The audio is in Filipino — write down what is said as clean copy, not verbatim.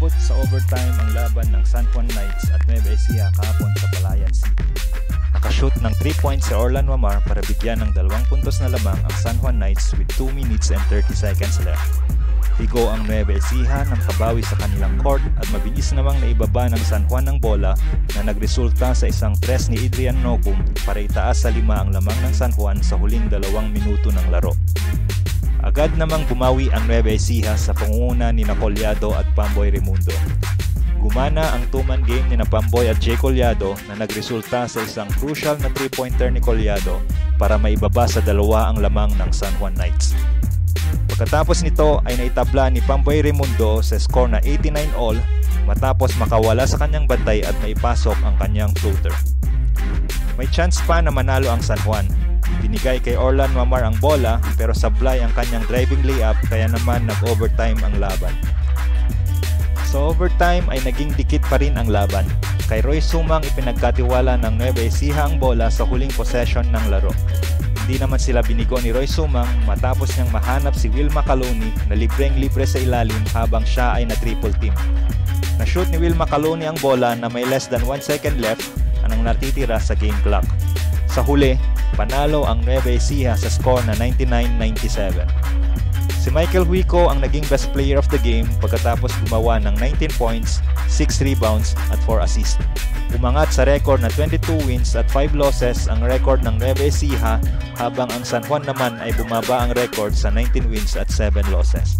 Umabot sa overtime ang laban ng San Juan Knights at Nueva Ecija kahapon sa Palayan City. Nakashoot ng 3 points si Orlan Wamar para bigyan ng 2 puntos na lamang ang San Juan Knights with 2 minutes and 30 seconds left. Bigo ang Nueva Ecija nang makabawi sa kanilang court at mabilis namang naibaba ng San Juan ng bola na nagresulta sa isang tres ni Adrian Nocum para itaas sa 5 ang lamang ng San Juan sa huling 2 minuto ng laro. Agad namang bumawi ang Nueva Ecija sa pangunguna ni Collado at Pamboy Raimundo. Gumana ang 2-man game ni Pamboy at Jay Collado na nagresulta sa isang crucial na 3-pointer ni Collado para maibaba sa 2 ang lamang ng San Juan Knights. Pagkatapos nito ay naitabla ni Pamboy Raimundo sa score na 89-all matapos makawala sa kanyang bantay at maipasok ang kanyang floater. May chance pa na manalo ang San Juan. Binigay kay Orlan Wamar ang bola pero sablay ang kanyang driving layup kaya naman nag-overtime ang laban. Sa overtime ay naging dikit pa rin ang laban. Kay Roy Sumang ipinagkatiwala ng Nueva Ecija ang bola sa huling possession ng laro. Hindi naman sila binigo ni Roy Sumang matapos niyang mahanap si Will Macaloni na libreng-libre sa ilalim habang siya ay na-triple team. Na-shoot ni Will Macaloni ang bola na may less than 1 second left anong natitira sa game clock. Sa huli, panalo ang Nueva Ecija sa score na 99-97. Si Michael Huico ang naging best player of the game pagkatapos gumawa ng 19 points, 6 rebounds at 4 assists. Umangat sa record na 22 wins at 5 losses ang record ng Nueva Ecija habang ang San Juan naman ay bumaba ang record sa 19 wins at 7 losses.